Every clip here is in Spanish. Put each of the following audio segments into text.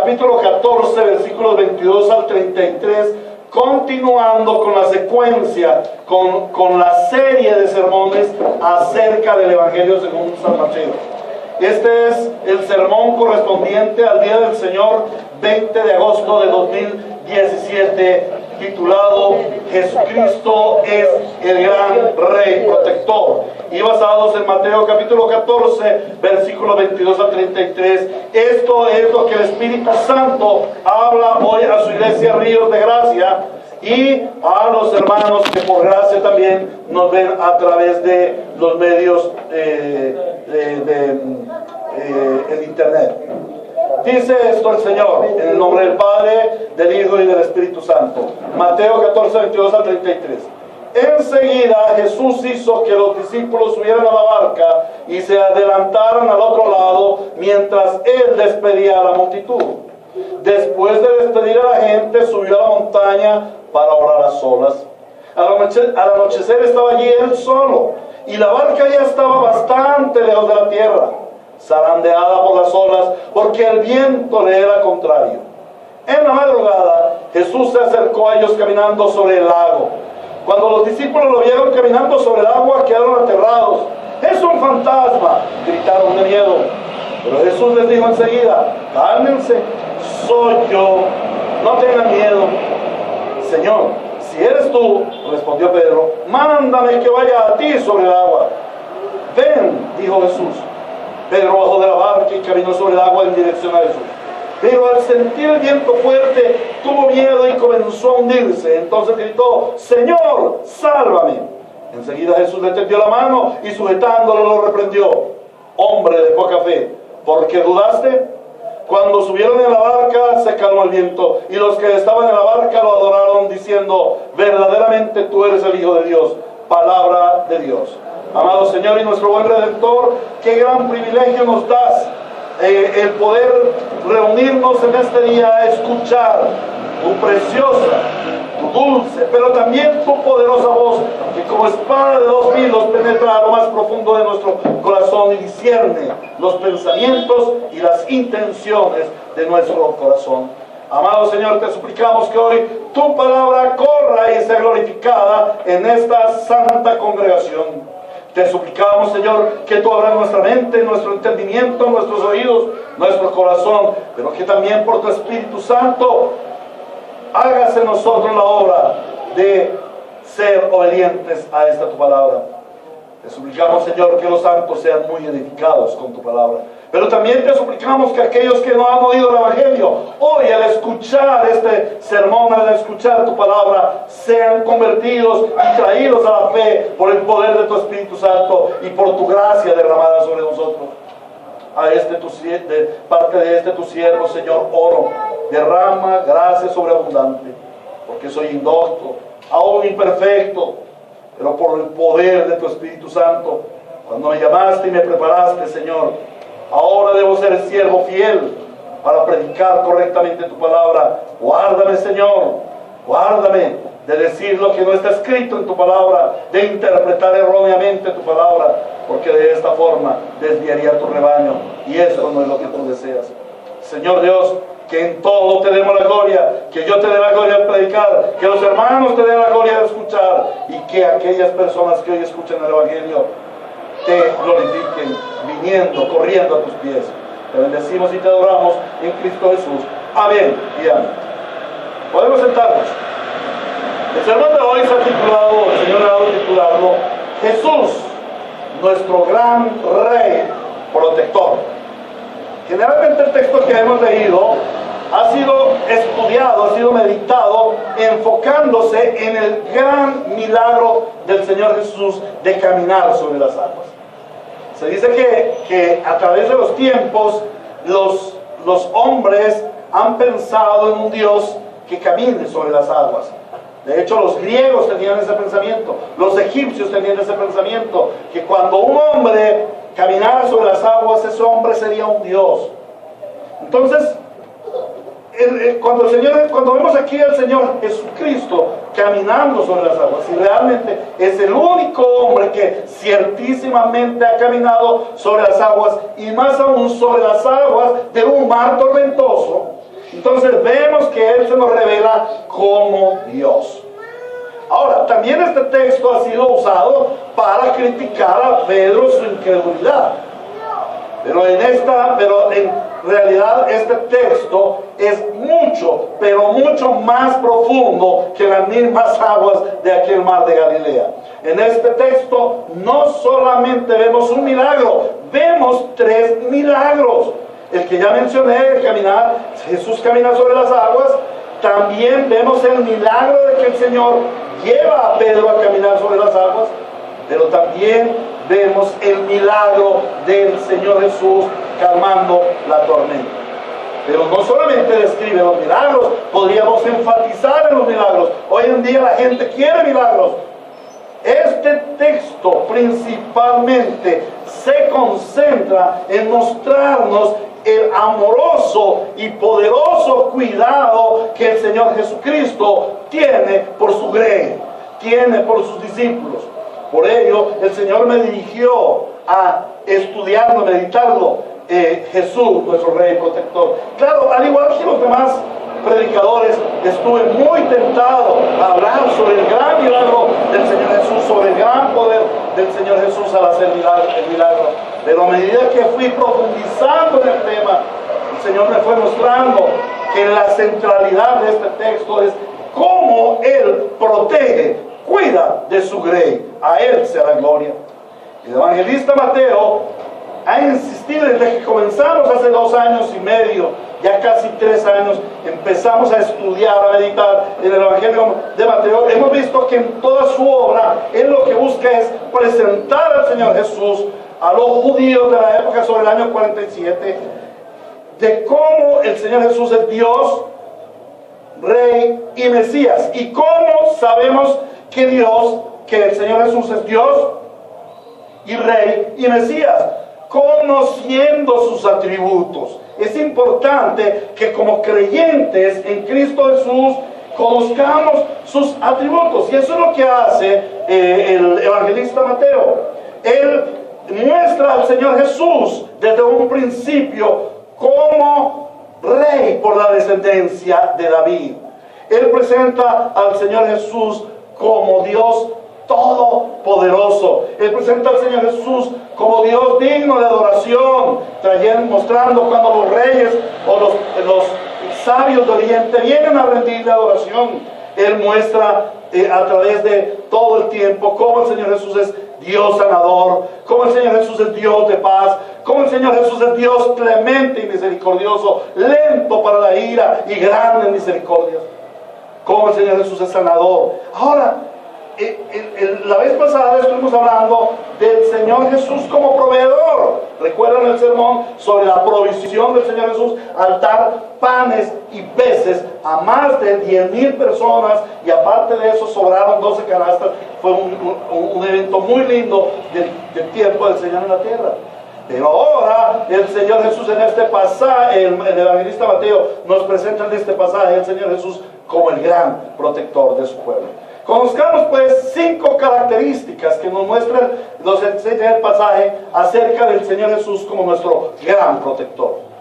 capítulo 14, versículos 22 al 33, continuando con la secuencia, con la serie de sermones acerca del Evangelio según San Mateo. Este es el sermón correspondiente al Día del Señor, 20 de agosto de 2017, titulado Jesucristo es el gran Rey Protector, y basados en Mateo capítulo 14, versículos 22 al 33. Esto es lo que el Espíritu Santo habla hoy a su iglesia Ríos de Gracia y a los hermanos que por gracia también nos ven a través de los medios en internet. Dice esto el Señor, en el nombre del Padre, del Hijo y del Espíritu Santo. Mateo 14, 22 al 33. Enseguida Jesús hizo que los discípulos subieran a la barca y se adelantaran al otro lado mientras Él despedía a la multitud. Después de despedir a la gente, subió a la montaña para orar a solas. Al anochecer estaba allí Él solo, y la barca ya estaba bastante lejos de la tierra, zarandeada por las olas, porque el viento le era contrario. En la madrugada, Jesús se acercó a ellos caminando sobre el lago. Cuando los discípulos lo vieron caminando sobre el agua, quedaron aterrados. ¡Es un fantasma!, gritaron de miedo. Pero Jesús les dijo enseguida: cálmense, soy yo, no tengan miedo. Señor, si eres tú, respondió Pedro, mándame que vaya a ti sobre el agua. Ven, dijo Jesús. Pedro bajó de la barca y caminó sobre el agua en dirección a Jesús. Pero al sentir el viento fuerte, tuvo miedo y comenzó a hundirse. Entonces gritó: Señor, sálvame. Enseguida Jesús le tendió la mano y sujetándolo lo reprendió: hombre de poca fe, ¿por qué dudaste? Cuando subieron en la barca se calmó el viento, y los que estaban en la barca lo adoraron diciendo: verdaderamente tú eres el Hijo de Dios. Palabra de Dios. Amado Señor y nuestro buen Redentor, qué gran privilegio nos das el poder reunirnos en este día a escuchar tu preciosa, tu dulce, pero también tu poderosa voz, que como espada de dos filos penetra a lo más profundo de nuestro corazón y discierne los pensamientos y las intenciones de nuestro corazón. Amado Señor, te suplicamos que hoy tu palabra corra y sea glorificada en esta santa congregación. Te suplicamos, Señor, que tú abras nuestra mente, nuestro entendimiento, nuestros oídos, nuestro corazón, pero que también por tu Espíritu Santo hagas en nosotros la obra de ser obedientes a esta tu palabra. Te suplicamos, Señor, que los santos sean muy edificados con tu palabra. Pero también te suplicamos que aquellos que no han oído el Evangelio, hoy al escuchar este sermón, al escuchar tu palabra, sean convertidos y traídos a la fe por el poder de tu Espíritu Santo y por tu gracia derramada sobre nosotros. De parte de este tu siervo, Señor, oro, derrama gracia sobreabundante, porque soy indocto, aún imperfecto, pero por el poder de tu Espíritu Santo, cuando me llamaste y me preparaste, Señor, ahora debo ser siervo fiel para predicar correctamente tu palabra. Guárdame, Señor, guárdame de decir lo que no está escrito en tu palabra, de interpretar erróneamente tu palabra, porque de esta forma desviaría tu rebaño, y eso no es lo que tú deseas. Señor Dios, que en todo te demos la gloria, que yo te dé la gloria al predicar, que los hermanos te den la gloria al escuchar, y que aquellas personas que hoy escuchan el Evangelio te glorifiquen, viniendo, corriendo a tus pies. Te bendecimos y te adoramos en Cristo Jesús. Amén y amén. Podemos sentarnos. El sermón de hoy se ha titulado, el Señor ha dado titularlo, Jesús, nuestro gran Rey Protector. Generalmente el texto que hemos leído ha sido estudiado, ha sido meditado, enfocándose en el gran milagro del Señor Jesús de caminar sobre las aguas. Se dice que a través de los tiempos los hombres han pensado en un Dios que camine sobre las aguas. De hecho, los griegos tenían ese pensamiento, los egipcios tenían ese pensamiento, que cuando un hombre caminara sobre las aguas, ese hombre sería un Dios. Entonces, cuando vemos aquí al Señor Jesucristo caminando sobre las aguas, y realmente es el único hombre que ciertísimamente ha caminado sobre las aguas, y más aún sobre las aguas de un mar tormentoso, Entonces vemos que Él se nos revela como Dios. Ahora, también este texto ha sido usado para criticar a Pedro su incredulidad. Pero en realidad este texto es mucho, pero mucho más profundo que las mismas aguas de aquel mar de Galilea. En este texto no solamente vemos un milagro, vemos 3 milagros. El que ya mencioné, el caminar, Jesús camina sobre las aguas. También vemos el milagro de que el Señor lleva a Pedro a caminar sobre las aguas, pero también vemos el milagro del Señor Jesús calmando la tormenta. Pero no solamente describe los milagros, podríamos enfatizar en los milagros. Hoy en día la gente quiere milagros. Este texto principalmente se concentra en mostrarnos el amoroso y poderoso cuidado que el Señor Jesucristo tiene por su grey, tiene por sus discípulos. Por ello, el Señor me dirigió a estudiarlo, meditarlo. Jesús, nuestro Rey Protector. Claro, al igual que los demás predicadores, estuve muy tentado a hablar sobre el gran milagro del Señor Jesús, sobre el gran poder del Señor Jesús al hacer el milagro. Pero a medida que fui profundizando en el tema, el Señor me fue mostrando que la centralidad de este texto es cómo Él protege, cuida de su grey. A Él sea la gloria. El evangelista Mateo ha insistido desde que comenzamos hace 2 años y medio, ya casi 3 años, empezamos a estudiar, a meditar en el Evangelio de Mateo. Hemos visto que en toda su obra, Él lo que busca es presentar al Señor Jesús a los judíos de la época sobre el año 47, de cómo el Señor Jesús es Dios, Rey y Mesías. Y cómo sabemos que el Señor Jesús es Dios y Rey y Mesías, conociendo sus atributos. Es importante que como creyentes en Cristo Jesús conozcamos sus atributos, y eso es lo que hace el evangelista Mateo. Él muestra al Señor Jesús desde un principio como Rey por la descendencia de David. Él presenta al Señor Jesús como Dios todopoderoso. Él presenta al Señor Jesús como Dios digno de adoración, mostrando cuando los reyes o los sabios de Oriente vienen a rendirle adoración. Él muestra a través de todo el tiempo cómo el Señor Jesús es Dios sanador, cómo el Señor Jesús es Dios de paz, cómo el Señor Jesús es Dios clemente y misericordioso, lento para la ira y grande en misericordia, cómo el Señor Jesús es sanador. Ahora, la vez pasada estuvimos hablando del Señor Jesús como proveedor. ¿Recuerdan el sermón sobre la provisión del Señor Jesús al dar panes y peces a más de 10,000 personas? Y aparte de eso sobraron 12 canastas. Fue un evento muy lindo del tiempo del Señor en la tierra. Pero ahora el Señor Jesús en este pasaje, el evangelista Mateo nos presenta en este pasaje el Señor Jesús como el gran protector de su pueblo. Conozcamos pues 5 características que nos enseña el pasaje acerca del Señor Jesús como nuestro gran protector.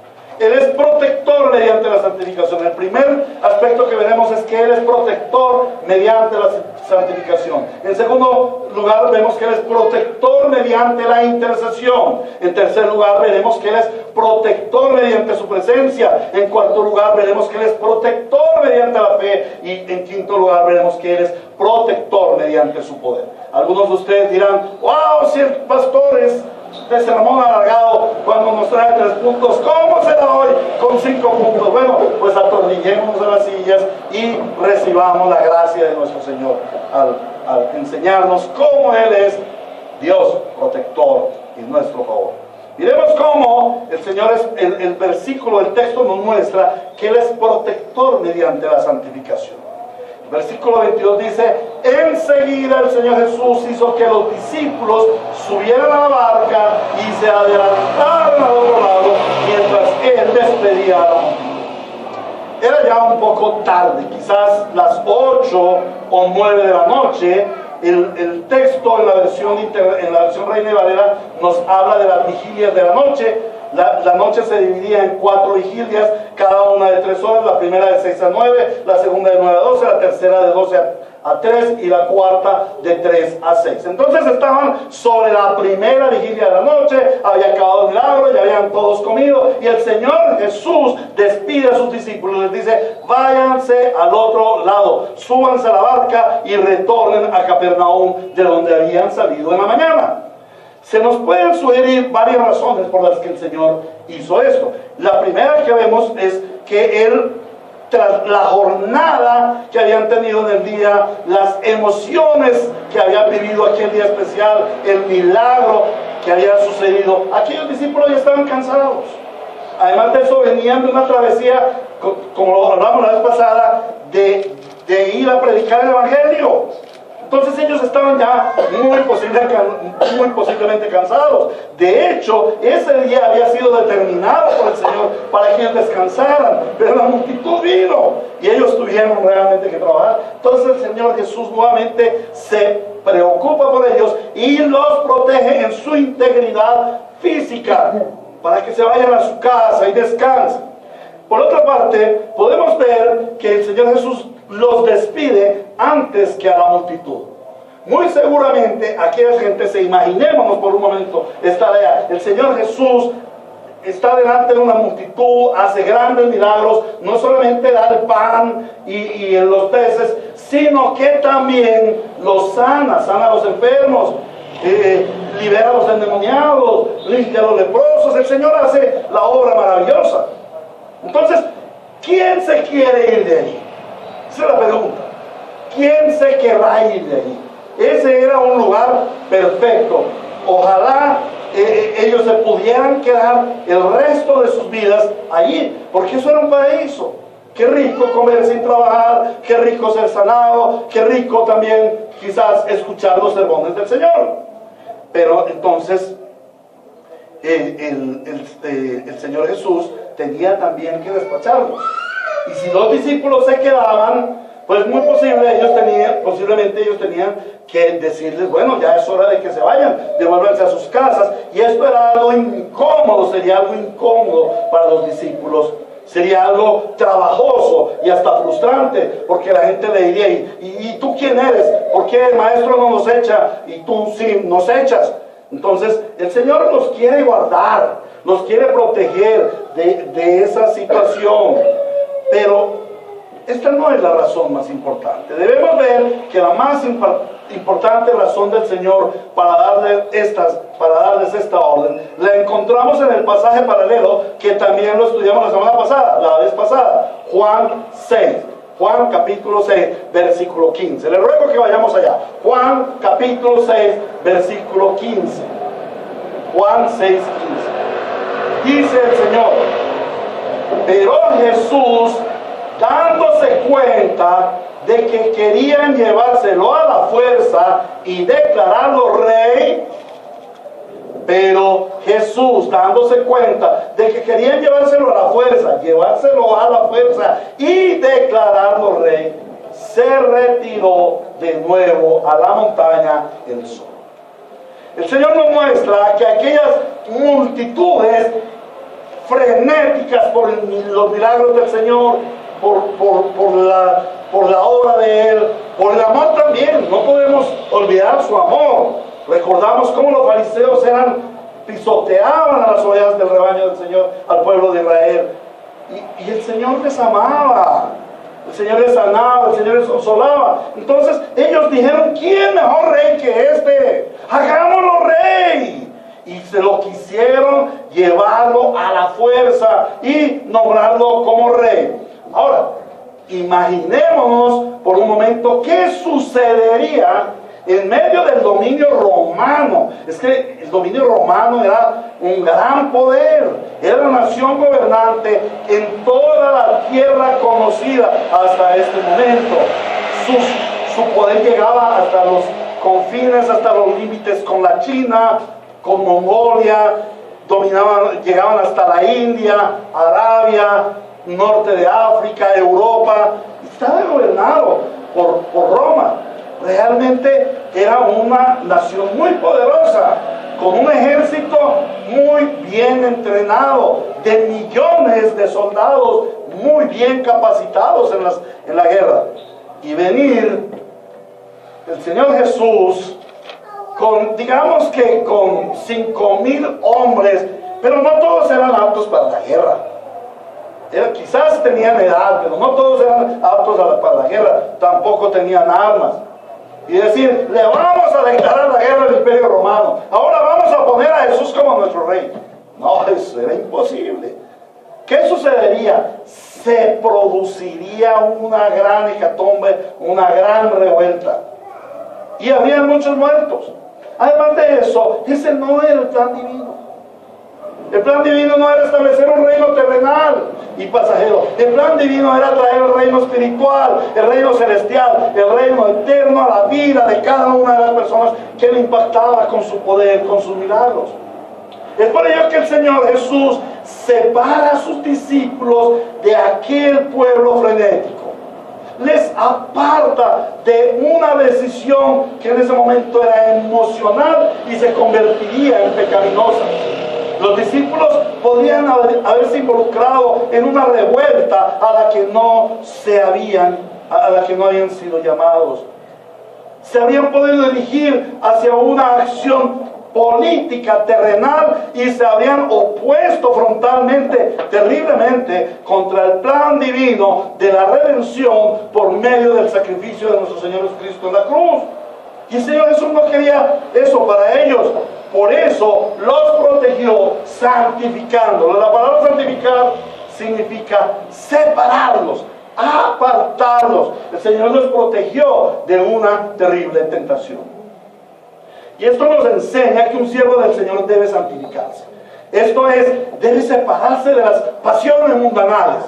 Él es protector mediante la santificación. El primer aspecto que veremos es que Él es protector mediante la santificación. En segundo lugar, vemos que Él es protector mediante la intercesión. En tercer lugar, veremos que Él es protector mediante su presencia. En cuarto lugar, veremos que Él es protector mediante la fe. Y en quinto lugar, veremos que Él es protector mediante su poder. Algunos de ustedes dirán: wow, si el pastor es de sermón alargado cuando nos trae 3 puntos, ¿cómo será hoy con 5 puntos? Bueno, pues atornillémonos a las sillas y recibamos la gracia de nuestro Señor al enseñarnos cómo Él es Dios protector en nuestro favor. Miremos cómo el Señor el versículo, el texto nos muestra que Él es protector mediante la santificación. Versículo 22 dice: enseguida el Señor Jesús hizo que los discípulos subieran a la barca y se adelantaran al otro lado mientras Él despedía a la multitud. Era ya un poco tarde, quizás las 8 o 9 de la noche. El texto en la versión Reina y Valera nos habla de las vigilias de la noche, La noche se dividía en 4 vigilias, cada una de 3 horas, la primera de 6 a 9, la segunda de 9 a 12, la tercera de 12 a 3 y la cuarta de 3 a 6. Entonces estaban sobre la primera vigilia de la noche, había acabado el milagro, ya habían todos comido, y el Señor Jesús despide a sus discípulos, les dice: váyanse al otro lado, súbanse a la barca y retornen a Capernaum, de donde habían salido en la mañana. Se nos pueden sugerir varias razones por las que el Señor hizo esto. La primera que vemos es que Él, tras la jornada que habían tenido en el día, las emociones que había vivido aquel día especial, el milagro que había sucedido, aquellos discípulos ya estaban cansados. Además de eso, venían de una travesía, como lo hablamos la vez pasada, de ir a predicar el Evangelio. Entonces ellos estaban ya muy posiblemente cansados. De hecho, ese día había sido determinado por el Señor para que ellos descansaran, pero la multitud vino y ellos tuvieron realmente que trabajar. Entonces el Señor Jesús nuevamente se preocupa por ellos y los protege en su integridad física para que se vayan a su casa y descansen. Por otra parte, podemos ver que el Señor Jesús los despide antes que a la multitud. Muy seguramente aquella gente, imaginémonos por un momento esta idea: el Señor Jesús está delante de una multitud, hace grandes milagros, no solamente da el pan y los peces, sino que también los sana a los enfermos, libera a los endemoniados, limpia a los leprosos. El Señor hace la obra maravillosa. Entonces, ¿quién se quiere ir de ahí? Esa es la pregunta. ¿Quién se querrá ir de ahí? Ese era un lugar perfecto. Ojalá ellos se pudieran quedar el resto de sus vidas allí, porque eso era un paraíso. Qué rico comer sin trabajar, qué rico ser sanado, qué rico también quizás escuchar los sermones del Señor. Pero entonces el Señor Jesús tenía también que despacharlos. Y si los discípulos se quedaban, pues muy posiblemente ellos tenían que decirles: bueno, ya es hora de que se vayan, devuélvanse a sus casas. Y esto era algo incómodo, sería algo incómodo para los discípulos. Sería algo trabajoso y hasta frustrante, porque la gente le diría: ¿y tú quién eres? ¿Por qué el maestro no nos echa y tú sí nos echas? Entonces el Señor nos quiere guardar, nos quiere proteger de esa situación. Pero esta no es la razón más importante. Debemos ver que la más importante razón del Señor para darles esta orden la encontramos en el pasaje paralelo que también lo estudiamos la vez pasada, Juan 6. Juan capítulo 6, versículo 15. Le ruego que vayamos allá. Juan capítulo 6, versículo 15. Juan 6, 15. Dice el Señor: pero Jesús, dándose cuenta de que querían llevárselo a la fuerza y declararlo rey, pero Jesús, dándose cuenta de que querían llevárselo a la fuerza y declararlo rey, se retiró de nuevo a la montaña él solo. El Señor nos muestra que aquellas multitudes frenéticas por los milagros del Señor, por la obra de Él, por el amor también, no podemos olvidar su amor. Recordamos cómo los fariseos pisoteaban a las ovejas del rebaño del Señor, al pueblo de Israel, y el Señor les amaba, el Señor les sanaba, el Señor les consolaba. Entonces ellos dijeron: ¿quién mejor rey que este? ¡Hagámoslo rey! Y se lo quisieron llevarlo a la fuerza y nombrarlo como rey. Ahora, imaginémonos por un momento qué sucedería en medio del dominio romano. Es que el dominio romano era un gran poder, era la nación gobernante en toda la tierra conocida hasta este momento. Su poder llegaba hasta los confines, hasta los límites con la China, con Mongolia, llegaban hasta la India, Arabia, norte de África, Europa. Estaba gobernado por Roma. Realmente era una nación muy poderosa, con un ejército muy bien entrenado, de millones de soldados muy bien capacitados en la guerra. Y venir el Señor Jesús con, digamos que con 5,000 hombres, pero no todos eran aptos para la guerra. Quizás tenían edad, pero no todos eran aptos para la guerra, tampoco tenían armas. Y decir, le vamos a declarar la guerra al Imperio Romano, ahora vamos a poner a Jesús como nuestro rey. No, eso era imposible. ¿Qué sucedería? Se produciría una gran hecatombe, una gran revuelta. Y habría muchos muertos. Además de eso, ese no era el plan divino. El plan divino no era establecer un reino terrenal y pasajero. El plan divino era traer el reino espiritual, el reino celestial, el reino eterno a la vida de cada una de las personas que le impactaba con su poder, con sus milagros. Es por ello que el Señor Jesús separa a sus discípulos de aquel pueblo frenético. Les aparta de una decisión que en ese momento era emocional y se convertiría en pecaminosa. Los discípulos podían haberse involucrado en una revuelta a la que no habían sido llamados. Se habrían podido dirigir hacia una acción política terrenal y se habrían opuesto frontalmente, terriblemente, contra el plan divino de la redención por medio del sacrificio de nuestro Señor Jesucristo en la cruz. Y el Señor Jesús no quería eso para ellos. Por eso los protegió santificándolos. La palabra santificar significa separarlos, apartarlos. El Señor los protegió de una terrible tentación. Y esto nos enseña que un siervo del Señor debe santificarse. Esto es, debe separarse de las pasiones mundanales.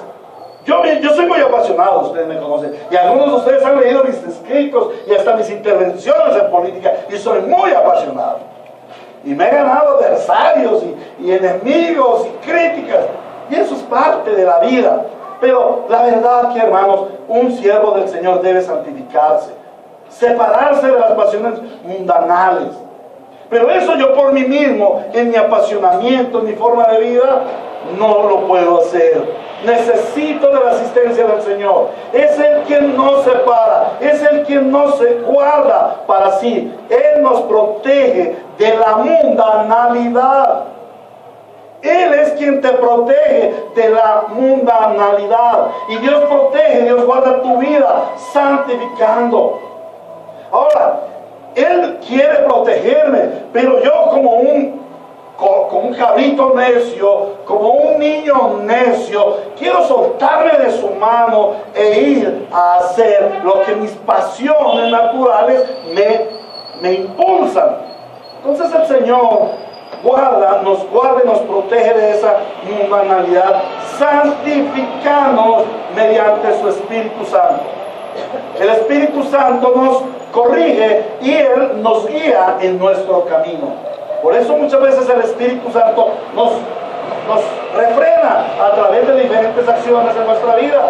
Yo soy muy apasionado, ustedes me conocen, y algunos de ustedes han leído mis escritos y hasta mis intervenciones en política, y soy muy apasionado. Y me he ganado adversarios y enemigos y críticas, y eso es parte de la vida. Pero la verdad que, hermanos, un siervo del Señor debe santificarse, separarse de las pasiones mundanales. Pero eso yo por mí mismo, en mi apasionamiento, en mi forma de vida, no lo puedo hacer. Necesito de la asistencia del Señor. Es Él quien nos separa, es Él quien nos guarda para sí. Él nos protege de la mundanalidad. Él es quien te protege de la mundanalidad. Y Dios protege, Dios guarda tu vida santificando. Ahora, Él quiere protegerme, pero yo como un cabrito necio, como un niño necio, quiero soltarme de su mano e ir a hacer lo que mis pasiones naturales me impulsan. Entonces el Señor nos guarda y nos protege de esa mundanalidad, santificándonos mediante su Espíritu Santo. El Espíritu Santo nos corrige y Él nos guía en nuestro camino. Por eso muchas veces el Espíritu Santo nos refrena a través de diferentes acciones en nuestra vida,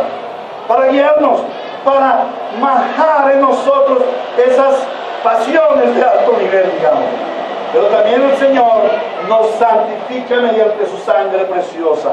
para guiarnos, para majar en nosotros esas pasiones de alto nivel, digamos. Pero también el Señor nos santifica mediante su sangre preciosa.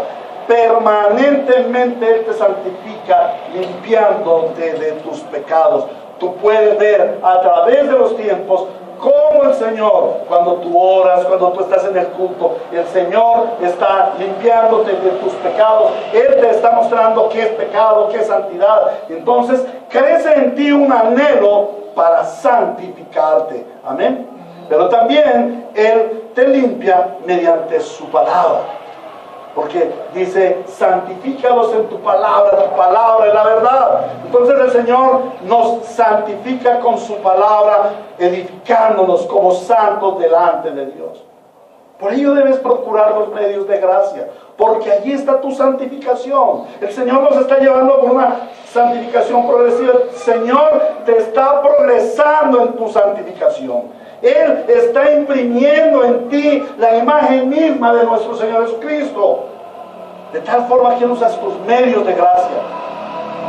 Permanentemente Él te santifica, limpiándote de tus pecados. Tú puedes ver a través de los tiempos cómo el Señor, cuando tú oras, cuando tú estás en el culto, el Señor está limpiándote de tus pecados. Él te está mostrando qué es pecado, qué es santidad. Entonces crece en ti un anhelo para santificarte. Amén. Pero también Él te limpia mediante su palabra. Porque dice, santifícalos en tu palabra es la verdad. Entonces el Señor nos santifica con su palabra, edificándonos como santos delante de Dios. Por ello debes procurar los medios de gracia, porque allí está tu santificación. El Señor nos está llevando por una santificación progresiva. El Señor te está progresando en tu santificación. Él está imprimiendo en ti la imagen misma de nuestro Señor Jesucristo, de tal forma que Él usa tus medios de gracia.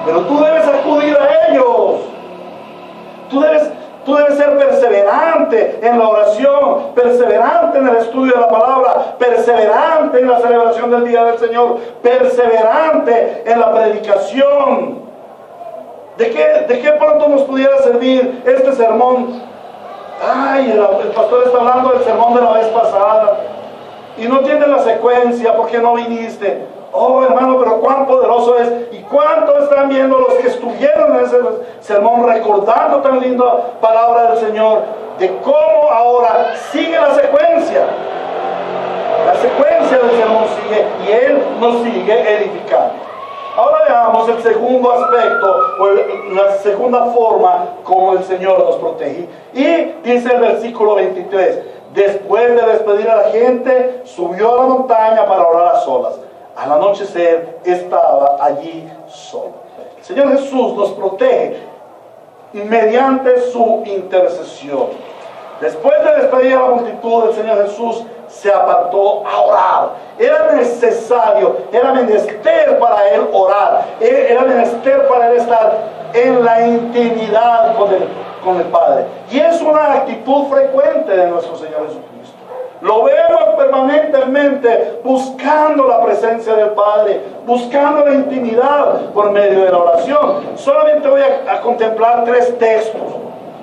Pero tú debes acudir a ellos. Tú debes Tú debes ser perseverante en la oración, perseverante en el estudio de la palabra, perseverante en la celebración del Día del Señor, perseverante en la predicación. ¿De qué pronto nos pudiera servir este sermón? Ay, el pastor está hablando del sermón de la vez pasada y no tiene la secuencia porque no viniste. Oh, hermano, pero cuán poderoso es y cuánto están viendo los que estuvieron en ese sermón recordando tan linda palabra del Señor, de cómo ahora sigue la secuencia. La secuencia del sermón sigue y Él nos sigue edificando. Ahora veamos el segundo aspecto, o la segunda forma como el Señor nos protege. Y dice el versículo 23, después de despedir a la gente, subió a la montaña para orar a solas. Al anochecer estaba allí solo. El Señor Jesús nos protege mediante su intercesión. Después de despedir a la multitud, el Señor Jesús se apartó a orar. Era necesario, era menester para Él orar. Era menester para Él estar en la intimidad con el Padre. Y es una actitud frecuente de nuestro Señor Jesucristo. Lo vemos permanentemente buscando la presencia del Padre, buscando la intimidad por medio de la oración. Solamente voy a contemplar 3 textos,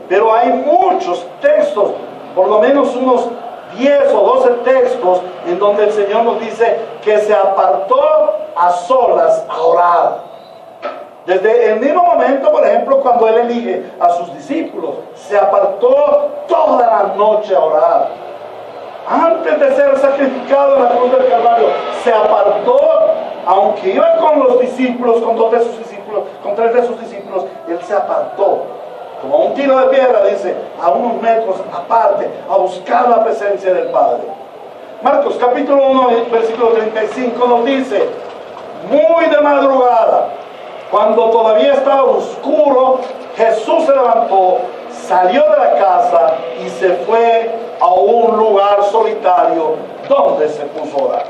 pero hay muchos textos, por lo menos unos 10 o 12 textos en donde el Señor nos dice que se apartó a solas a orar. Desde el mismo momento, por ejemplo, cuando Él elige a sus discípulos, se apartó toda la noche a orar. Antes de ser sacrificado en la cruz del Calvario, se apartó, aunque iba con los discípulos, con 2 de sus discípulos, con 3 de sus discípulos, Él se apartó, como un tiro de piedra, dice, a unos metros aparte, a buscar la presencia del Padre. Marcos capítulo 1, versículo 35 nos dice, muy de madrugada, cuando todavía estaba oscuro, Jesús se levantó, salió de la casa y se fue a un lugar solitario donde se puso a orar.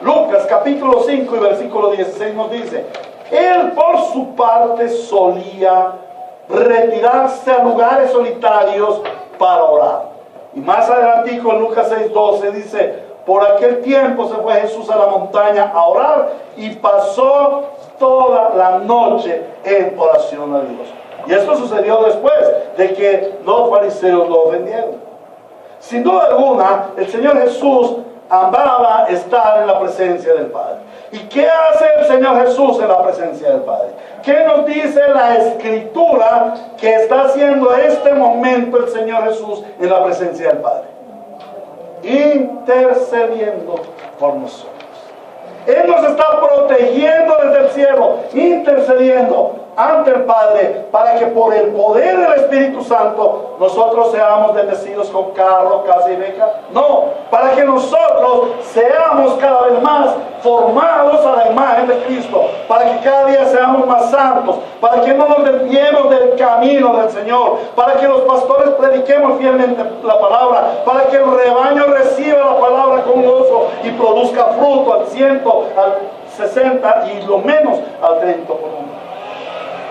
Lucas capítulo 5 y versículo 16 nos dice, Él por su parte solía retirarse a lugares solitarios para orar. Y más adelantico en Lucas 6:12 dice, por aquel tiempo se fue Jesús a la montaña a orar y pasó toda la noche en oración a Dios. Y esto sucedió después de que los fariseos lo ofendieron. Sin duda alguna, el Señor Jesús amaba estar en la presencia del Padre. ¿Y qué hace el Señor Jesús en la presencia del Padre? ¿Qué nos dice la Escritura que está haciendo este momento el Señor Jesús en la presencia del Padre? Intercediendo por nosotros. Él nos está protegiendo desde el cielo, intercediendo ante el Padre, para que por el poder del Espíritu Santo nosotros seamos bendecidos con carro, casa y beca. No, para que nosotros seamos cada vez más formados a la imagen de Cristo, para que cada día seamos más santos, para que no nos desviemos del camino del Señor, para que los pastores prediquemos fielmente la palabra, para que el rebaño reciba la palabra con gozo y produzca fruto al 100, al 60 y lo menos al 30%.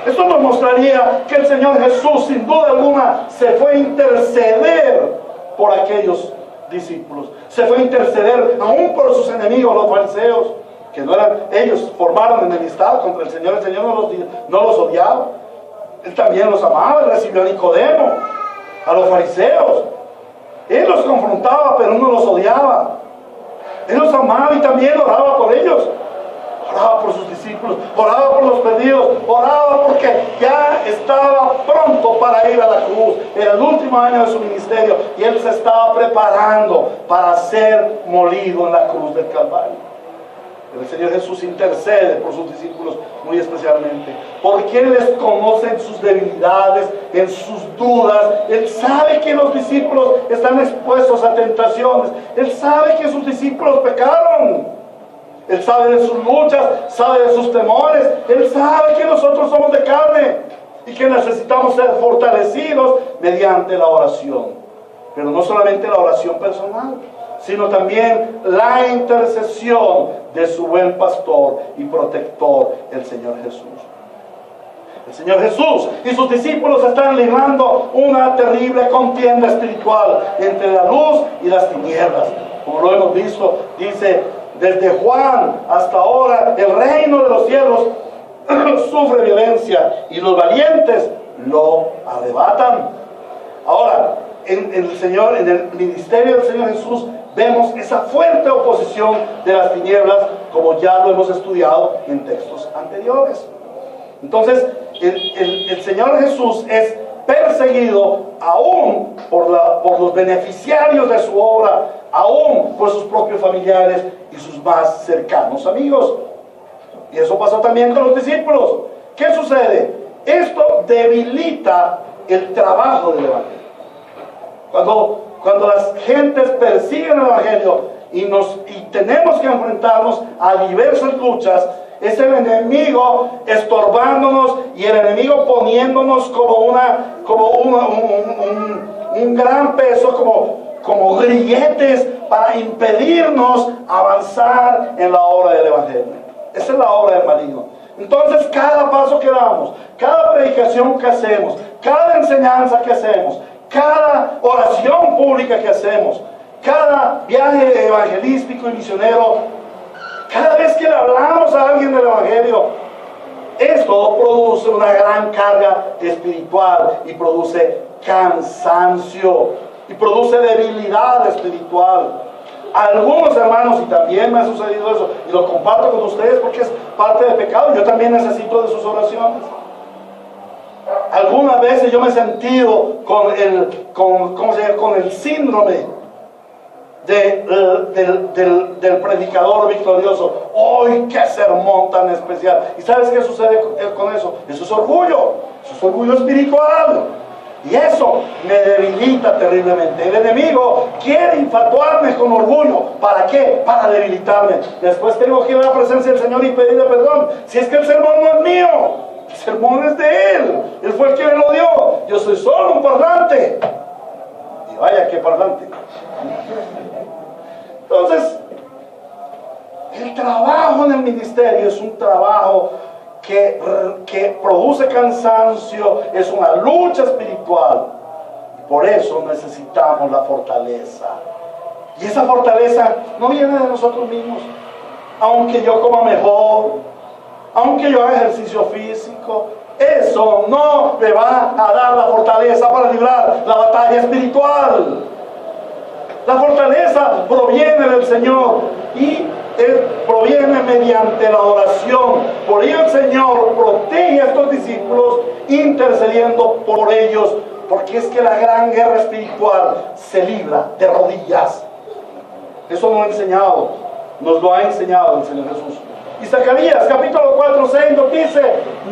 Esto nos mostraría que el Señor Jesús, sin duda alguna, se fue a interceder por aquellos discípulos. Se fue a interceder aún por sus enemigos, los fariseos, que no eran, ellos formaron enemistad contra el Señor no los odiaba. Él también los amaba, él recibió a Nicodemo, a los fariseos. Él los confrontaba, pero no los odiaba. Él los amaba y también oraba por ellos. Oraba por sus discípulos, oraba por los perdidos, oraba porque ya estaba pronto para ir a la cruz. Era el último año de su ministerio y Él se estaba preparando para ser molido en la cruz del Calvario. El Señor Jesús intercede por sus discípulos muy especialmente, porque Él les conoce en sus debilidades, en sus dudas. Él sabe que los discípulos están expuestos a tentaciones. Él sabe que sus discípulos pecaron. Él sabe de sus luchas, sabe de sus temores. Él sabe que nosotros somos de carne y que necesitamos ser fortalecidos mediante la oración. Pero no solamente la oración personal, sino también la intercesión de su buen pastor y protector, el Señor Jesús. El Señor Jesús y sus discípulos están librando una terrible contienda espiritual entre la luz y las tinieblas. Como lo hemos visto, dice, desde Juan hasta ahora, el reino de los cielos sufre violencia y los valientes lo arrebatan. Ahora, en el ministerio del Señor Jesús, vemos esa fuerte oposición de las tinieblas, como ya lo hemos estudiado en textos anteriores. Entonces, el Señor Jesús es perseguido aún por los beneficiarios de su obra, aún por sus propios familiares y sus más cercanos amigos. Y eso pasó también con los discípulos. ¿Qué sucede? Esto debilita el trabajo del Evangelio. Cuando las gentes persiguen el Evangelio y tenemos que enfrentarnos a diversas luchas, es el enemigo estorbándonos y el enemigo poniéndonos como un gran peso, como grilletes para impedirnos avanzar en la obra del Evangelio. Esa es la obra del maligno. Entonces, cada paso que damos, cada predicación que hacemos, cada enseñanza que hacemos, cada oración pública que hacemos, cada viaje evangelístico y misionero, cada vez que le hablamos a alguien del Evangelio, esto produce una gran carga espiritual y produce cansancio y produce debilidad espiritual. Algunos hermanos, y también me ha sucedido eso, y lo comparto con ustedes porque es parte del pecado, yo también necesito de sus oraciones. Algunas veces yo me he sentido con el síndrome del predicador victorioso. ¡Ay, qué sermón tan especial! ¿Y sabes qué sucede con eso? Eso es orgullo espiritual. Y eso me debilita terriblemente. El enemigo quiere infatuarme con orgullo. ¿Para qué? Para debilitarme. Después tengo que ir a la presencia del Señor y pedirle perdón. Si es que el sermón no es mío, el sermón es de Él. Él fue el que me lo dio. Yo soy solo un parlante. Y vaya que parlante. Entonces, el trabajo en el ministerio es un trabajo que produce cansancio, es una lucha espiritual. Por eso necesitamos la fortaleza. Y esa fortaleza no viene de nosotros mismos. Aunque yo coma mejor, aunque yo haga ejercicio físico, eso no me va a dar la fortaleza para librar la batalla espiritual. La fortaleza proviene del Señor y proviene mediante la oración. Por ello el Señor protege a estos discípulos intercediendo por ellos, porque es que la gran guerra espiritual se libra de rodillas. Eso nos lo ha enseñado el Señor Jesús. Y Zacarías capítulo 4, 6 nos dice: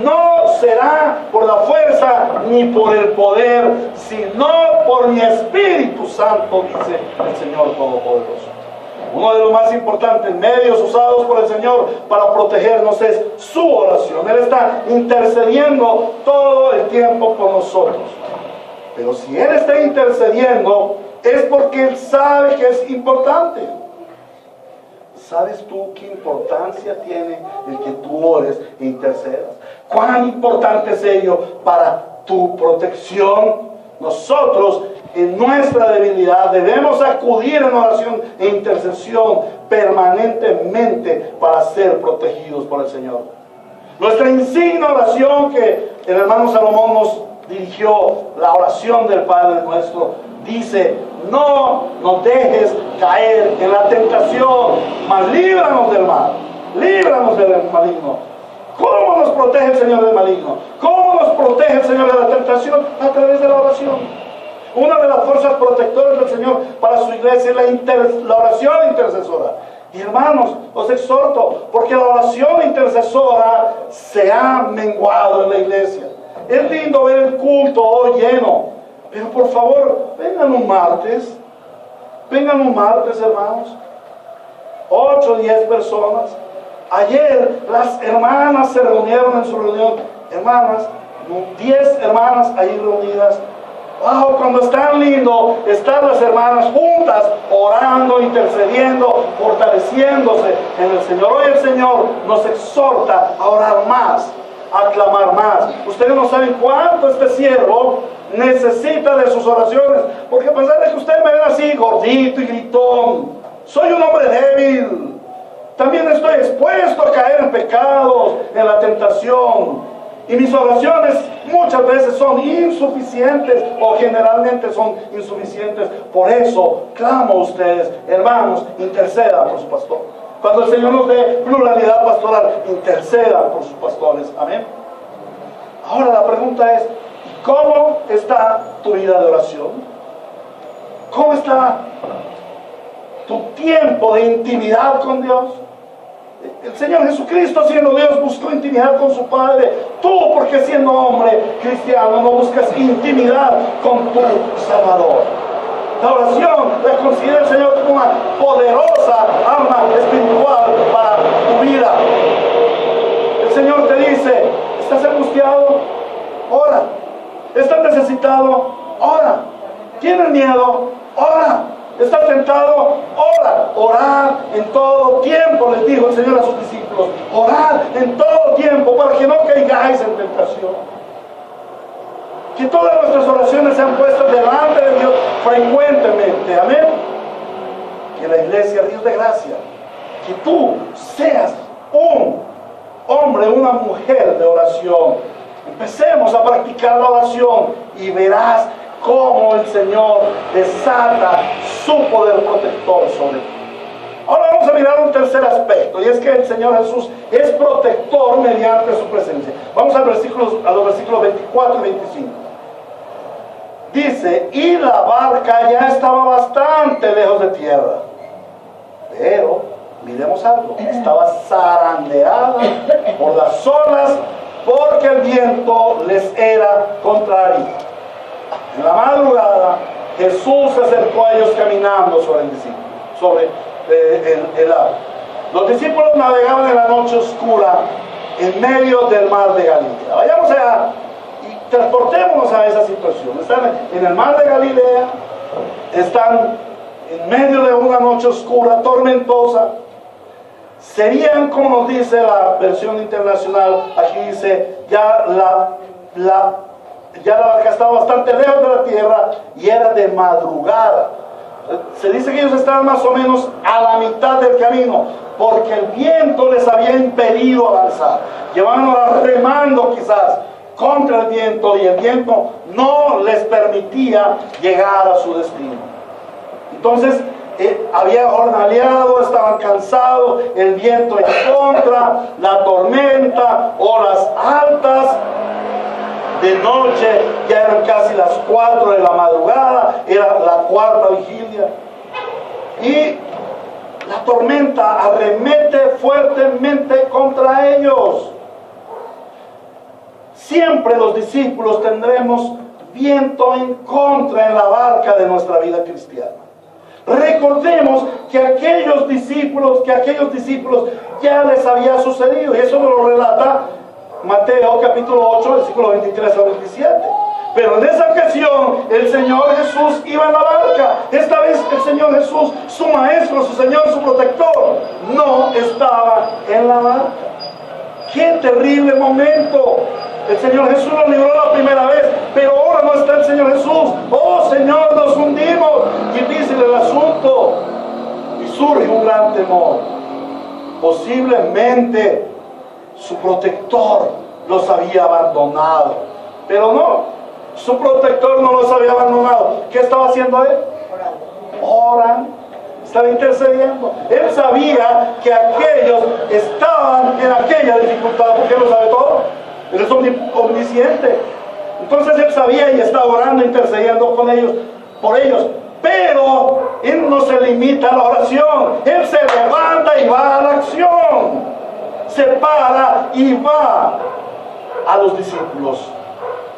no será por la fuerza ni por el poder, sino por mi Espíritu Santo, dice el Señor Todopoderoso. Uno de los más importantes medios usados por el Señor para protegernos es su oración. Él está intercediendo todo el tiempo por nosotros. Pero si Él está intercediendo, es porque Él sabe que es importante. ¿Sabes tú qué importancia tiene el que tú ores e intercedas? ¿Cuán importante es ello para tu protección? Nosotros, en nuestra debilidad, debemos acudir en oración e intercesión permanentemente para ser protegidos por el Señor. Nuestra insignia oración que el hermano Salomón nos dirigió, la oración del Padre Nuestro, dice: no nos dejes caer en la tentación, mas líbranos del mal, líbranos del maligno. ¿Cómo nos protege el Señor del maligno? ¿Cómo nos protege el Señor de la tentación? A través de la oración. Una de las fuerzas protectoras del Señor para su iglesia es la oración intercesora. Y hermanos, os exhorto, porque la oración intercesora se ha menguado en la iglesia. Es lindo ver el culto hoy lleno, pero por favor, vengan un martes, hermanos, 8 o 10 personas. Ayer las hermanas se reunieron en su reunión, hermanas, 10 hermanas ahí reunidas. Wow, cuando es tan lindo estar las hermanas juntas, orando, intercediendo, fortaleciéndose en el Señor. Hoy el Señor nos exhorta a orar más, a clamar más. Ustedes no saben cuánto este siervo necesita de sus oraciones, porque a pesar de que ustedes me ven así, gordito y gritón, soy un hombre débil. También estoy expuesto a caer en pecados, en la tentación. Y mis oraciones muchas veces son insuficientes, o generalmente son insuficientes. Por eso clamo a ustedes, hermanos, intercedan por su pastor. Cuando el Señor nos dé pluralidad pastoral, intercedan por sus pastores. Amén. Ahora la pregunta es, ¿cómo está tu vida de oración? ¿Cómo está tu tiempo de intimidad con Dios? El Señor Jesucristo, siendo Dios, buscó intimidad con su Padre. Tú, porque siendo hombre cristiano, no buscas intimidad con tu Salvador. La oración la considera el Señor como una poderosa arma espiritual para tu vida. El Señor te dice, ¿estás angustiado? Ora. ¿Estás necesitado? Ora. ¿Tienes miedo? Ora. ¿Estás tentado? Ora. Orad en todo tiempo, les dijo el Señor a sus discípulos. Orad en todo tiempo para que no caigáis en tentación. Que todas nuestras oraciones sean puestas delante de Dios frecuentemente. Amén. Que la iglesia, Dios de gracia, que tú seas un hombre, una mujer de oración. Empecemos a practicar la oración y verás cómo el Señor desata su poder protector sobre ti. Ahora vamos a mirar un tercer aspecto, y es que el Señor Jesús es protector mediante su presencia. Vamos a los versículos 24 y 25. Dice, y la barca ya estaba bastante lejos de tierra, pero miremos algo, estaba zarandeada por las olas, porque el viento les era contrario. En la madrugada, Jesús se acercó a ellos caminando sobre el agua. Los discípulos navegaban en la noche oscura en medio del mar de Galilea. Vayamos allá y transportémonos a esa situación. Están en el mar de Galilea, están en medio de una noche oscura, tormentosa. Serían, como nos dice la versión internacional, aquí dice, ya la barca estaba bastante lejos de la tierra y era de madrugada. Se dice que ellos estaban más o menos a la mitad del camino, porque el viento les había impedido avanzar. Llevaban remando quizás contra el viento, y el viento no les permitía llegar a su destino. Entonces había jornaleado, estaban cansados, el viento en contra, la tormenta, olas altas. De noche, ya eran casi las 4 de la madrugada, era la cuarta vigilia. Y la tormenta arremete fuertemente contra ellos. Siempre los discípulos tendremos viento en contra en la barca de nuestra vida cristiana. Recordemos que aquellos discípulos ya les había sucedido, y eso nos lo relata Mateo capítulo 8, versículo 23 al 27. Pero en esa ocasión el Señor Jesús iba en la barca. Esta vez el Señor Jesús, su maestro, su Señor, su protector, no estaba en la barca. ¡Qué terrible momento! El Señor Jesús lo libró la primera vez, pero ahora no está el Señor Jesús. ¡Oh Señor, nos hundimos! Difícil el asunto. Y surge un gran temor. Posiblemente su protector los había abandonado. Pero no, su protector no los había abandonado. ¿Qué estaba haciendo él? Orando. Estaba intercediendo. Él sabía que aquellos estaban en aquella dificultad, porque él lo sabe todo. Él es omnisciente. Entonces él sabía y estaba orando, intercediendo con ellos, por ellos. Pero él no se limita a la oración. Él se levanta y va a la acción. Se para y va a los discípulos.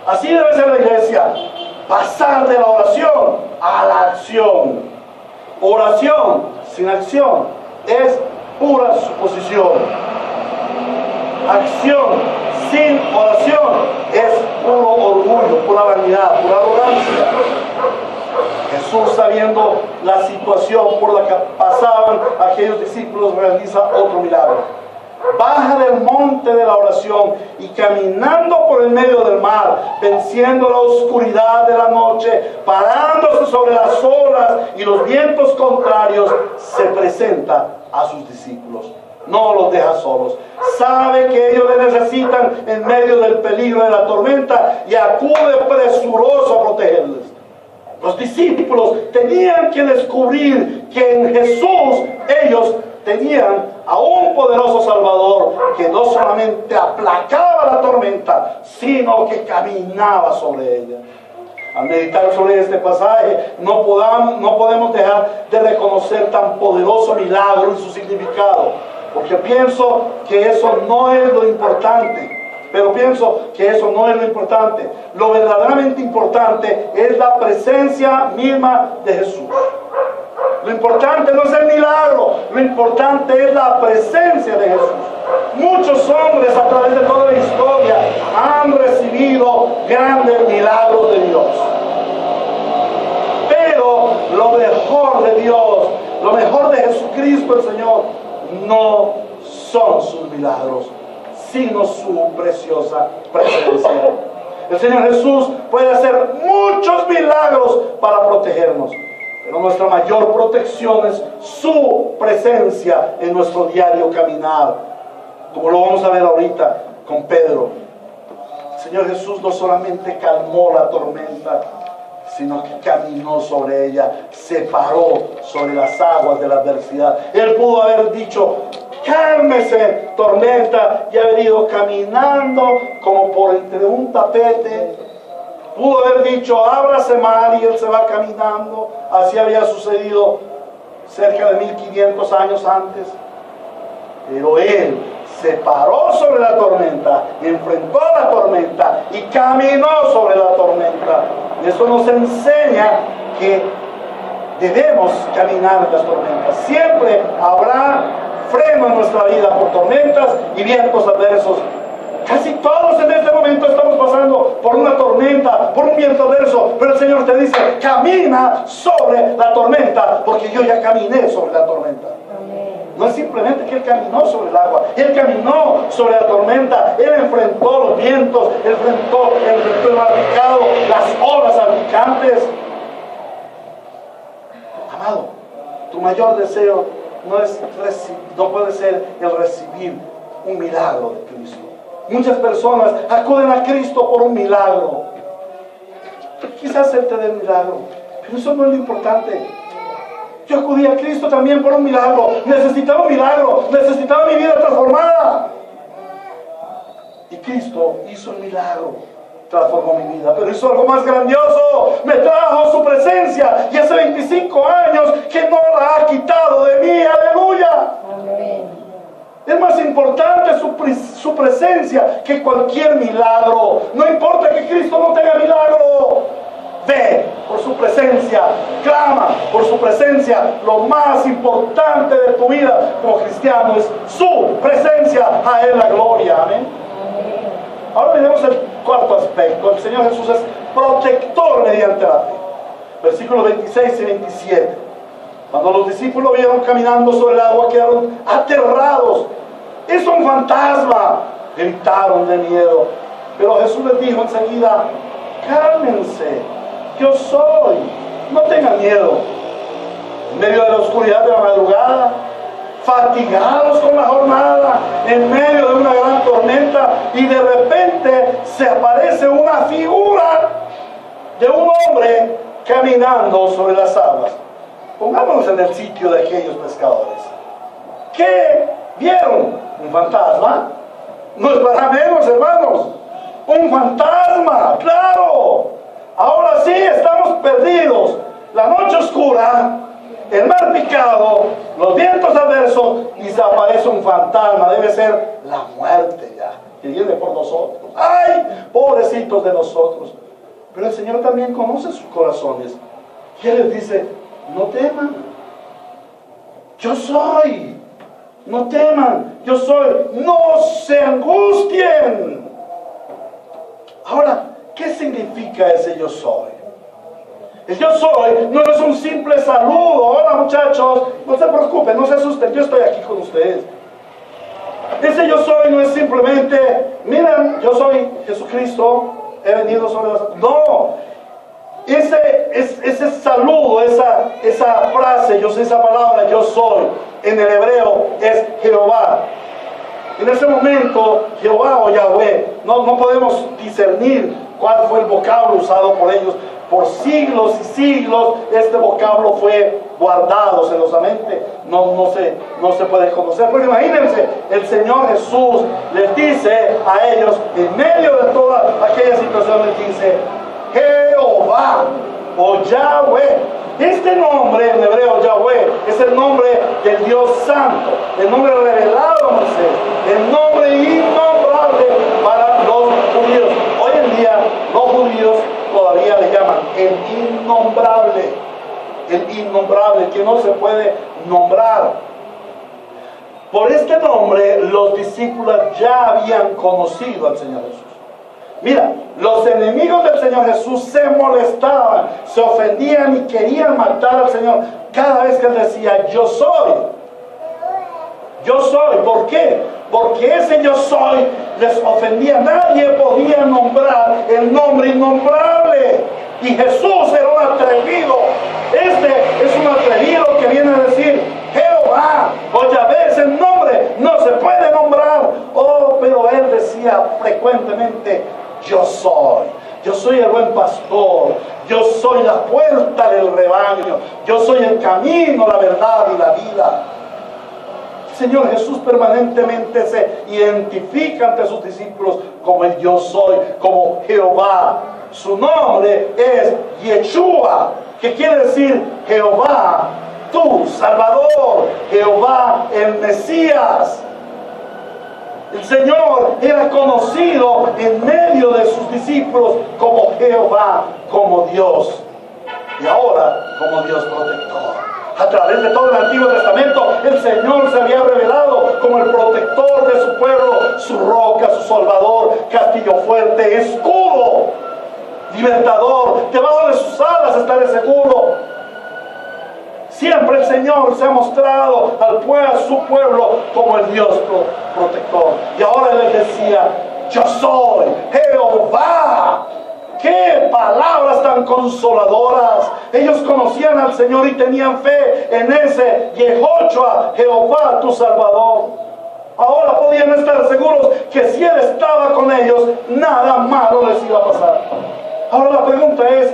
Así debe ser la iglesia, pasar de la oración a la acción. Oración sin acción es pura suposición. Acción sin oración es puro orgullo, pura vanidad, pura arrogancia. Jesús, sabiendo la situación por la que pasaban aquellos discípulos, realiza otro milagro. baja del monte de la oración y caminando por el medio del mar, venciendo la oscuridad de la noche, parándose sobre las olas y los vientos contrarios, se presenta a sus discípulos. No los deja solos. Sabe que ellos le necesitan en medio del peligro de la tormenta y acude presuroso a protegerles. Los discípulos tenían que descubrir que en Jesús ellos tenían a un poderoso Salvador que no solamente aplacaba la tormenta, sino que caminaba sobre ella. Al meditar sobre este pasaje, no podemos dejar de reconocer tan poderoso milagro y su significado, porque pienso que eso no es lo importante. Pero pienso que eso no es lo importante. Lo verdaderamente importante es la presencia misma de Jesús. Lo importante no es el milagro, lo importante es la presencia de Jesús. Muchos hombres a través de toda la historia han recibido grandes milagros de Dios. Pero lo mejor de Dios, lo mejor de Jesucristo el Señor, no son sus milagros, sino su preciosa presencia. El Señor Jesús puede hacer muchos milagros para protegernos, pero nuestra mayor protección es su presencia en nuestro diario caminar, como lo vamos a ver ahorita con Pedro. El Señor Jesús no solamente calmó la tormenta, sino que caminó sobre ella, se paró sobre las aguas de la adversidad. Él pudo haber dicho: cálmese, tormenta, y haber ido caminando como por entre un tapete. Pudo haber dicho: ábrase mar, y él se va caminando. Así había sucedido cerca de 1500 años antes. Pero él se paró sobre la tormenta, enfrentó a la tormenta y caminó sobre la tormenta. Y eso nos enseña que debemos caminar en las tormentas. Siempre habrá freno en nuestra vida por tormentas y vientos adversos. Casi todos en este momento estamos pasando por una tormenta, por un viento adverso, pero el Señor te dice: camina sobre la tormenta, porque yo ya caminé sobre la tormenta. No es simplemente que Él caminó sobre el agua, Él caminó sobre la tormenta, Él enfrentó los vientos, Él enfrentó el mar picado, las olas salpicantes. Amado, tu mayor deseo no puede ser el recibir un milagro de Cristo. Muchas personas acuden a Cristo por un milagro. Quizás Él te dé el milagro, pero eso no es lo importante. Yo acudí a Cristo también por un milagro. Necesitaba un milagro, necesitaba mi vida transformada. Y Cristo hizo el milagro, transformó mi vida, pero hizo algo más grandioso. Me trajo su presencia, y hace 25 años que no la ha quitado de mí. Aleluya. Amén. Es más importante su presencia que cualquier milagro. No importa que Cristo no tenga milagro. Ve por su presencia, clama por su presencia. Lo más importante de tu vida como cristiano es su presencia. A Él la gloria. Amén. Ahora miremos el cuarto aspecto. El Señor Jesús es protector mediante la fe. Versículos 26 y 27. Cuando los discípulos vieron caminando sobre el agua, quedaron aterrados. ¡Es un fantasma!, gritaron de miedo. Pero Jesús les dijo enseguida: cálmense, yo soy, no tengan miedo. En medio de la oscuridad de la madrugada, fatigados con la jornada, en medio de una gran tormenta, y de repente se aparece una figura de un hombre caminando sobre las aguas. Pongámonos en el sitio de aquellos pescadores. ¿Qué vieron? ¿Un fantasma? No es para menos, hermanos. Un fantasma, claro. Ahora sí estamos perdidos. La noche oscura, el mar picado, los vientos adversos, y se aparece un fantasma. Debe ser la muerte ya, que viene por nosotros. ¡Ay, pobrecitos de nosotros! Pero el Señor también conoce sus corazones. Y Él les dice: no teman, yo soy. No teman, yo soy. No se angustien. Ahora, ¿qué significa ese yo soy? El yo soy no es un simple saludo. Hola muchachos, no se preocupen, no se asusten, yo estoy aquí con ustedes. Ese yo soy no es simplemente, mira, yo soy Jesucristo, he venido sobre las... No, ese saludo, esa frase, yo sé esa palabra, yo soy, en el hebreo es Jehová. En ese momento, Jehová o Yahweh, no podemos discernir cuál fue el vocablo usado por ellos. Por siglos y siglos este vocablo fue guardado celosamente, no se puede conocer. Pero imagínense, el Señor Jesús les dice a ellos, en medio de toda aquella situación, les dice, Jehová o Yahweh. Este nombre en hebreo, Yahweh, es el nombre del Dios Santo, el nombre revelado a Moisés, el nombre innombrable para los judíos. Hoy en día los judíos todavía le llaman el innombrable, que no se puede nombrar. Por este nombre los discípulos ya habían conocido al Señor Jesús. Mira, los enemigos del Señor Jesús se molestaban, se ofendían y querían matar al Señor cada vez que él decía, yo soy. Yo soy. ¿Por qué? Porque ese yo soy les ofendía. Nadie podía nombrar el nombre innombrable. Y Jesús era un atrevido. Este es un atrevido que viene a decir, Jehová o Yahvé, ese nombre no se puede nombrar. Oh, pero él decía frecuentemente, yo soy el buen pastor, yo soy la puerta del rebaño, yo soy el camino, la verdad y la vida. El Señor Jesús permanentemente se identifica ante sus discípulos como el yo soy, como Jehová. Su nombre es Yeshua, que quiere decir Jehová, tu Salvador, Jehová el Mesías. El Señor era conocido en medio de sus discípulos como Jehová, como Dios. Y ahora como Dios protector. A través de todo el Antiguo Testamento, el Señor se había revelado como el protector de su pueblo, su roca, su salvador, castillo fuerte, escudo, libertador. Debajo de sus alas estaré seguro. Siempre el Señor se ha mostrado a su pueblo como el Dios protector. Y ahora les decía, yo soy Jehová. ¡Qué palabras tan consoladoras! Ellos conocían al Señor y tenían fe en ese Yehoshua, Jehová tu Salvador. Ahora podían estar seguros que si Él estaba con ellos, nada malo les iba a pasar. Ahora la pregunta es,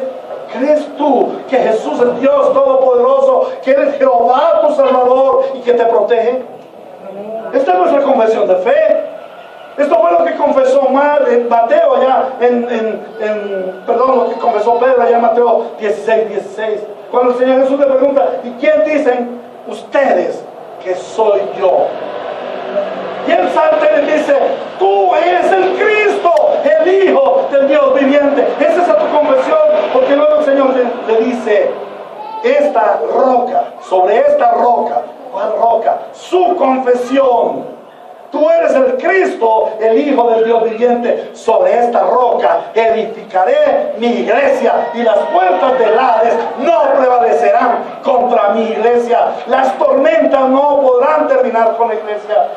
¿crees tú que Jesús es Dios Todopoderoso, que Él es Jehová tu Salvador y que te protege? Esta es nuestra confesión de fe. Esto fue lo que confesó Mateo allá lo que confesó Pedro allá en Mateo 16:16. Cuando el Señor Jesús le pregunta, ¿y quién dicen ustedes que soy yo? Y él salta y le dice, tú eres el Cristo, el Hijo del Dios viviente. Esa es tu confesión, porque luego el Señor le dice, esta roca, sobre esta roca, ¿cuál roca? Su confesión. Tú eres el Cristo, el Hijo del Dios viviente. Sobre esta roca edificaré mi iglesia y las puertas del Hades no prevalecerán contra mi iglesia. Las tormentas no podrán terminar con la iglesia.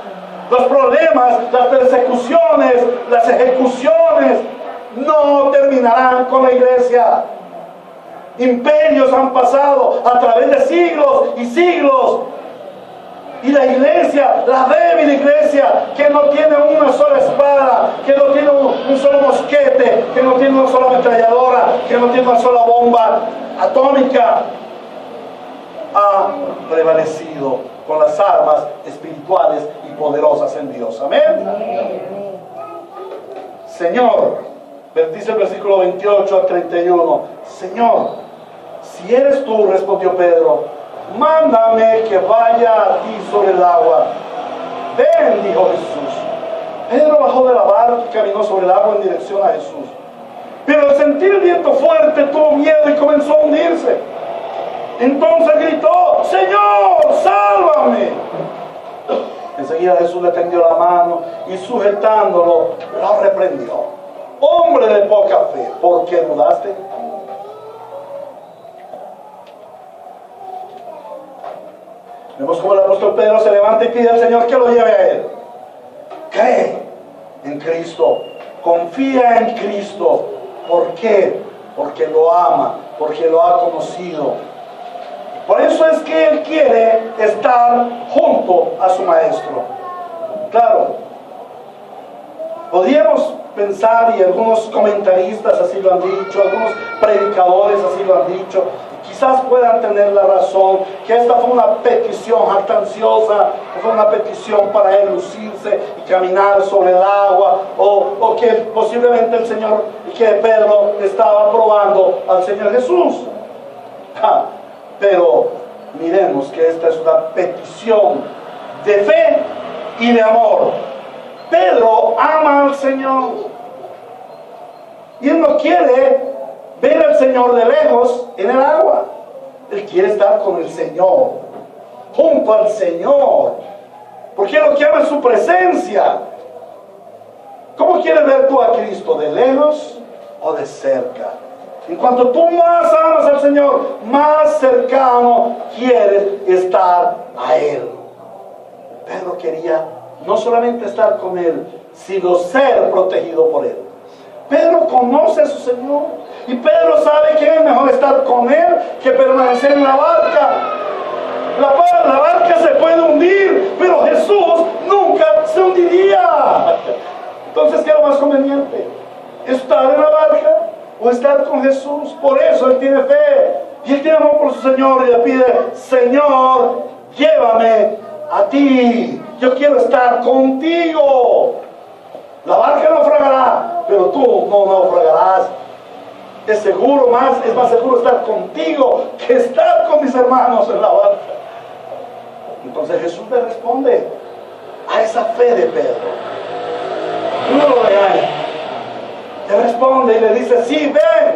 Los problemas, las persecuciones, las ejecuciones no terminarán con la iglesia. Imperios han pasado a través de siglos y siglos. Y la iglesia, la débil iglesia, que no tiene una sola espada, que no tiene un solo mosquete, que no tiene una sola ametralladora, que no tiene una sola bomba atómica, ha prevalecido con las armas espirituales y poderosas en Dios. Amén. Señor, dice el versículo 28 al 31, Señor, si eres tú, respondió Pedro, mándame que vaya a ti sobre el agua. Ven, dijo Jesús. Pedro bajó de la barca y caminó sobre el agua en dirección a Jesús. Pero al sentir el viento fuerte tuvo miedo y comenzó a hundirse. Entonces gritó, Señor, sálvame. Enseguida Jesús le tendió la mano y sujetándolo, lo reprendió. Hombre de poca fe, ¿por qué dudaste? Vemos como el apóstol Pedro se levanta y pide al Señor que lo lleve a él. cree en Cristo, confía en Cristo. ¿Por qué? Porque lo ama, porque lo ha conocido. Por eso es que Él quiere estar junto a su Maestro. Claro, podríamos pensar, y algunos comentaristas así lo han dicho, algunos predicadores así lo han dicho, quizás puedan tener la razón, que esta fue una petición jactanciosa, fue una petición para Él lucirse y caminar sobre el agua, o que posiblemente el Señor, que Pedro estaba probando al Señor Jesús. Pero miremos que esta es una petición de fe y de amor. Pedro ama al Señor y él no quiere ver al Señor de lejos en el agua. Él quiere estar con el Señor, junto al Señor, porque lo que ama es su presencia. ¿Cómo quieres ver tú a Cristo? ¿De lejos o de cerca? En cuanto tú más amas al Señor, más cercano quieres estar a Él. Pedro quería no solamente estar con Él, sino ser protegido por Él. Pedro conoce a su Señor y Pedro sabe que es mejor estar con Él que permanecer en la barca. La barca se puede hundir, pero Jesús nunca se hundiría. Entonces, ¿qué es lo más conveniente? ¿Estar en la barca o estar con Jesús? Por eso Él tiene fe y Él tiene amor por su Señor y le pide: Señor, llévame a ti, yo quiero estar contigo. La barca naufragará, pero tú no naufragarás. Es más seguro estar contigo que estar con mis hermanos en la barca. Entonces Jesús le responde a esa fe de Pedro. No lo regaña, le responde y le dice: sí, ven,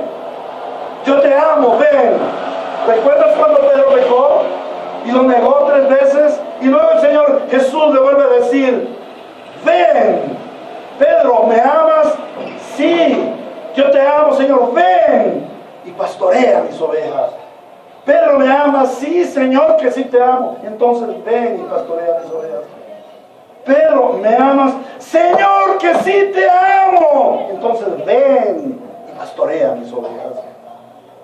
yo te amo, ven. ¿Recuerdas cuando Pedro pecó y lo negó 3 veces? Y luego el Señor Jesús le vuelve a decir: ven, Pedro, ¿me amas? Sí, yo te amo, Señor, ven y pastorea mis ovejas. Pedro, ¿me amas? Sí, Señor, que sí te amo. Entonces ven y pastorea mis ovejas. Pedro, ¿me amas? Señor, que sí te amo. Entonces ven y pastorea mis ovejas.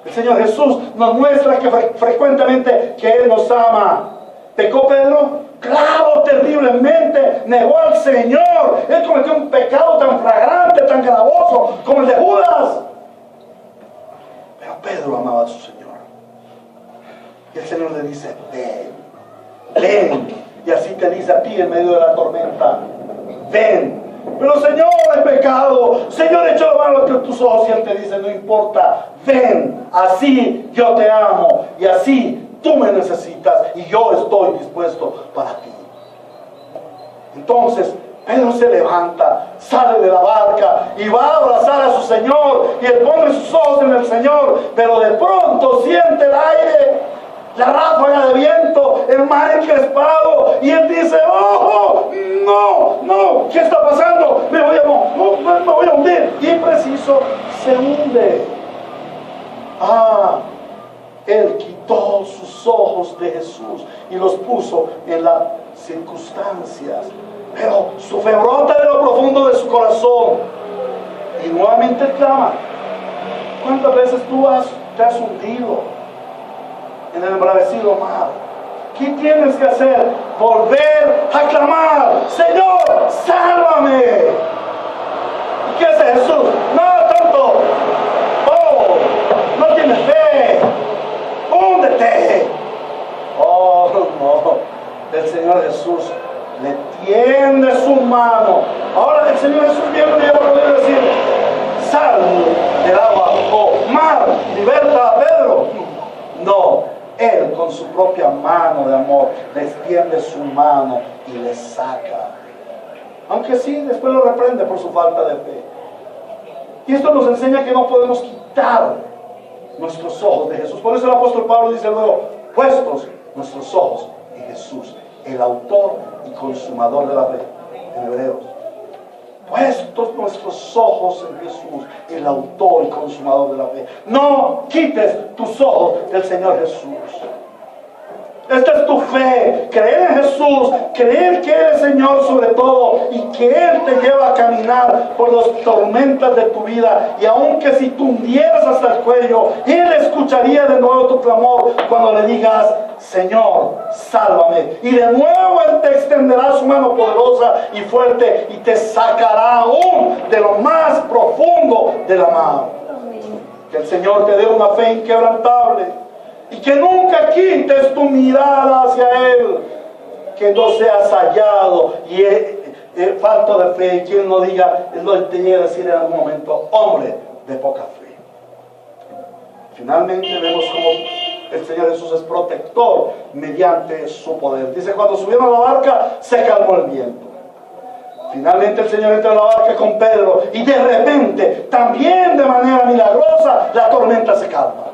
El Señor Jesús nos muestra que frecuentemente que Él nos ama. ¿Pecó Pedro? Claro, terriblemente. Negó al Señor. Él cometió un pecado tan flagrante, tan gravoso como el de Judas. Pero Pedro amaba a su Señor. Y el Señor le dice: ven, ven. Y así te dice a ti en medio de la tormenta: ven. Pero Señor, he pecado. Señor, he hecho la mano entre tus ojos. Y Él te dice: no importa, ven. Así yo te amo. Y así tú me necesitas. Y yo estoy dispuesto para ti. Entonces Pedro se levanta, sale de la barca y va a abrazar a su Señor. Y él pone sus ojos en el Señor. Pero de pronto siente el aire, la ráfaga de viento, el mar encrespado, y él dice: ¡oh, no! ¿Qué está pasando? Me voy a hundir. Y preciso, se hunde. Él quitó sus ojos de Jesús y los puso en las circunstancias. Pero su fe brota de lo profundo de su corazón. Y nuevamente clama. ¿Cuántas veces tú te has hundido en el embravecido mar? ¿Qué tienes que hacer? Volver a clamar: Señor, sálvame. ¿Y qué hace Jesús? No, tonto. No tienes fe. Húndete. No. El Señor Jesús le tiende su mano. Ahora el Señor Jesús viene y va a poder decir: sal del agua, o mar, liberta a Pedro. No, Él con su propia mano de amor le extiende su mano y le saca. Aunque sí, después lo reprende por su falta de fe. Y esto nos enseña que no podemos quitar nuestros ojos de Jesús. Por eso el apóstol Pablo dice luego: puestos nuestros ojos en Jesús, el autor y consumador de la fe, en Hebreos. Puestos nuestros ojos en Jesús, el autor y consumador de la fe. No quites tus ojos del Señor Jesús. Esta es tu fe, creer en Jesús, creer que Él es Señor sobre todo y que Él te lleva a caminar por las tormentas de tu vida. Y aunque si tú hundieras hasta el cuello, Él escucharía de nuevo tu clamor cuando le digas: Señor, sálvame. Y de nuevo Él te extenderá su mano poderosa y fuerte y te sacará aún de lo más profundo de la mar. Que el Señor te dé una fe inquebrantable. Y que nunca quites tu mirada hacia Él. Que no seas hallado y falto de fe. Y quien no diga, Él no te llega a decir en algún momento: hombre de poca fe. Finalmente vemos cómo el Señor Jesús es protector mediante su poder. Dice: cuando subieron a la barca, se calmó el viento. Finalmente el Señor entra a la barca con Pedro y de repente, también de manera milagrosa, la tormenta se calma.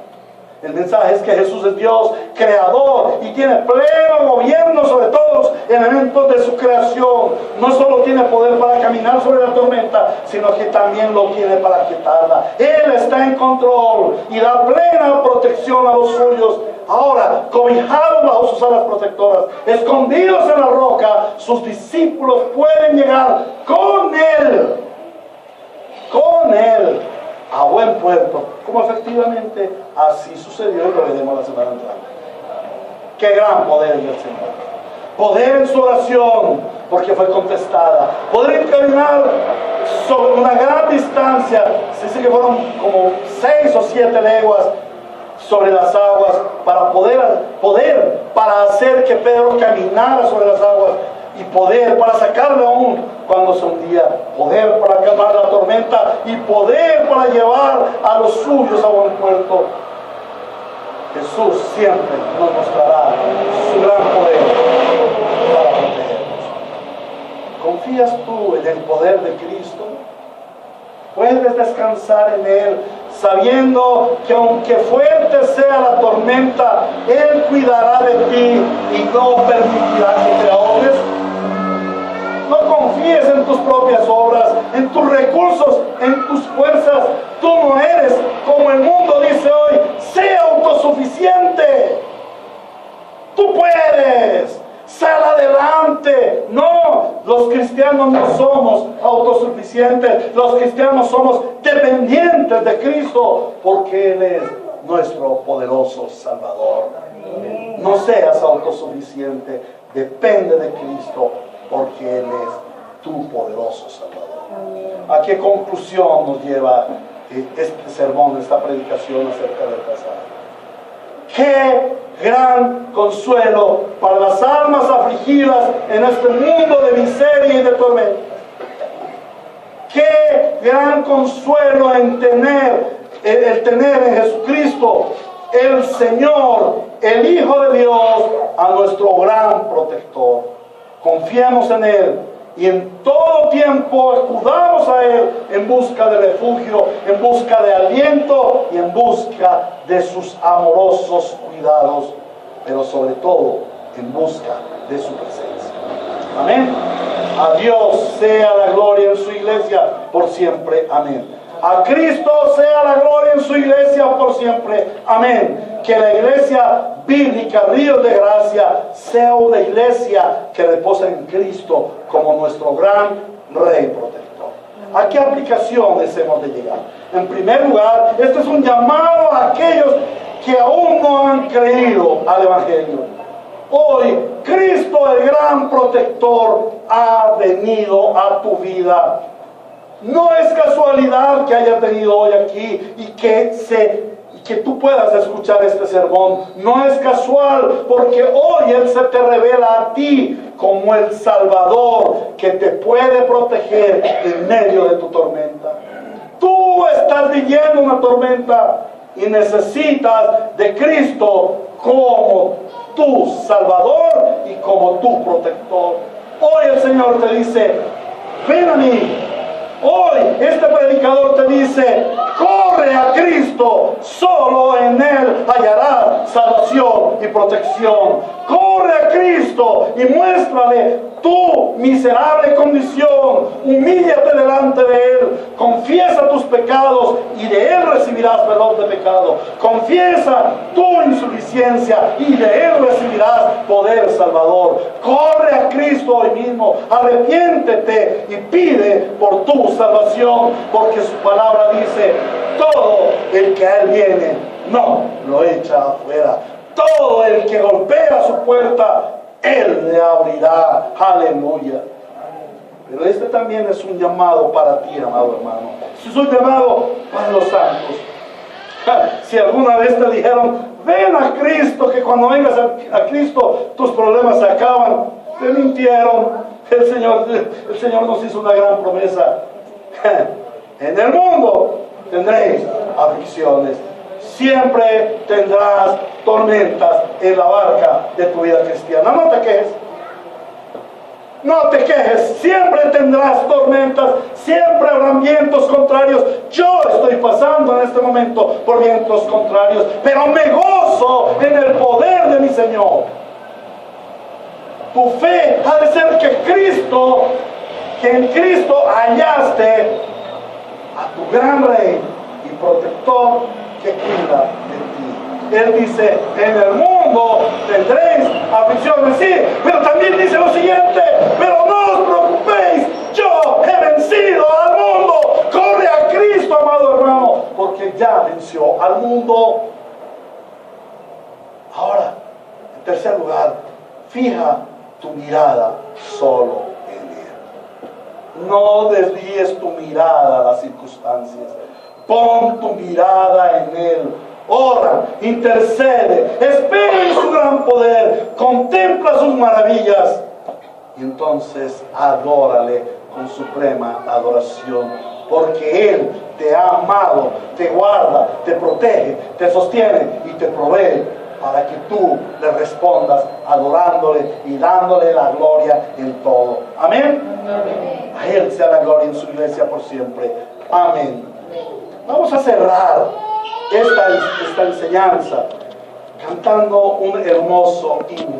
El mensaje es que Jesús es Dios, creador, y tiene pleno gobierno sobre todos los elementos de su creación. No solo tiene poder para caminar sobre la tormenta, sino que también lo tiene para quitarla. Él está en control y da plena protección a los suyos. Ahora, cobijados bajo sus alas protectoras, escondidos en la roca, sus discípulos pueden llegar con Él a buen puerto, como efectivamente así sucedió y lo veremos la semana entrante. Qué gran poder del Señor. Poder en su oración, porque fue contestada. Poder caminar sobre una gran distancia, se dice que fueron como 6 o 7 leguas sobre las aguas, para para hacer que Pedro caminara sobre las aguas, y poder para sacarle aún cuando se hundía, poder para calmar la tormenta y poder para llevar a los suyos a buen puerto. Jesús siempre nos mostrará su gran poder para protegernos. ¿Confías tú en el poder de Cristo? Puedes descansar en Él, sabiendo que aunque fuerte sea la tormenta, Él cuidará de ti y no permitirá que te ahogues. No confíes en tus propias obras, en tus recursos, en tus fuerzas. Tú no eres, como el mundo dice hoy, sé autosuficiente. Tú puedes, sal adelante. No, los cristianos no somos autosuficientes. Los cristianos somos dependientes de Cristo, porque Él es nuestro poderoso Salvador. No seas autosuficiente, depende de Cristo, porque Él es tu poderoso Salvador. ¿A qué conclusión nos lleva este sermón, esta predicación acerca del pasaje? ¡Qué gran consuelo para las almas afligidas en este mundo de miseria y de tormenta! ¡Qué gran consuelo el tener en Jesucristo, el Señor, el Hijo de Dios, a nuestro gran protector! Confiemos en Él y en todo tiempo acudamos a Él en busca de refugio, en busca de aliento y en busca de sus amorosos cuidados, pero sobre todo en busca de su presencia. Amén. A Dios sea la gloria en su iglesia por siempre. Amén. A Cristo sea la gloria en su iglesia por siempre. Amén. Que la iglesia bíblica, Ríos de Gracia, sea una iglesia que reposa en Cristo como nuestro gran Rey protector. ¿A qué aplicaciones hemos de llegar? En primer lugar, este es un llamado a aquellos que aún no han creído al Evangelio. Hoy, Cristo, el gran protector, ha venido a tu vida. No es casualidad que hayas venido hoy aquí y que tú puedas escuchar este sermón. No es casual, porque hoy Él se te revela a ti como el Salvador que te puede proteger en medio de tu tormenta. Tú estás viviendo una tormenta y necesitas de Cristo como tu Salvador y como tu protector. Hoy el Señor te dice: ven a mí. Hoy este predicador te dice: corre a Cristo, solo en Él hallarás salvación y protección. Corre a Cristo y muéstrale tu miserable condición. Humíllate delante de Él, confiesa tus pecados y de Él recibirás perdón de pecado. Confiesa tu insuficiencia y de Él recibirás poder salvador. Corre a Cristo hoy mismo, arrepiéntete y pide por tu salvación, porque su palabra dice: todo el que a Él viene no lo echa afuera. Todo el que golpea su puerta, Él le abrirá. Aleluya. Pero este también es un llamado para ti, amado hermano. Es un llamado para los santos. Si alguna vez te dijeron: ven a Cristo, que cuando vengas a Cristo tus problemas se acaban, te mintieron. El Señor nos hizo una gran promesa. En el mundo tendréis aflicciones. Siempre tendrás tormentas en la barca de tu vida cristiana. No te quejes. No te quejes, siempre tendrás tormentas, siempre habrán vientos contrarios. Yo estoy pasando en este momento por vientos contrarios, pero me gozo en el poder de mi Señor. Tu fe ha de ser que en Cristo hallaste a tu gran Rey y protector que cuida de ti. Él dice: en el mundo tendréis aflicciones, sí, pero también dice lo siguiente: pero no os preocupéis, yo he vencido al mundo. Corre a Cristo, amado hermano, porque ya venció al mundo. Ahora, en tercer lugar, fija tu mirada solo en Él. No desvíes tu mirada a las circunstancias. Pon tu mirada en Él. Ora, intercede, espera en su gran poder, contempla sus maravillas y entonces adórale con suprema adoración, porque Él te ha amado, te guarda, te protege, te sostiene y te provee para que tú le respondas adorándole y dándole la gloria en todo. Amén. Amén. A Él sea la gloria en su iglesia por siempre. Amén. Vamos a cerrar esta enseñanza cantando un hermoso himno.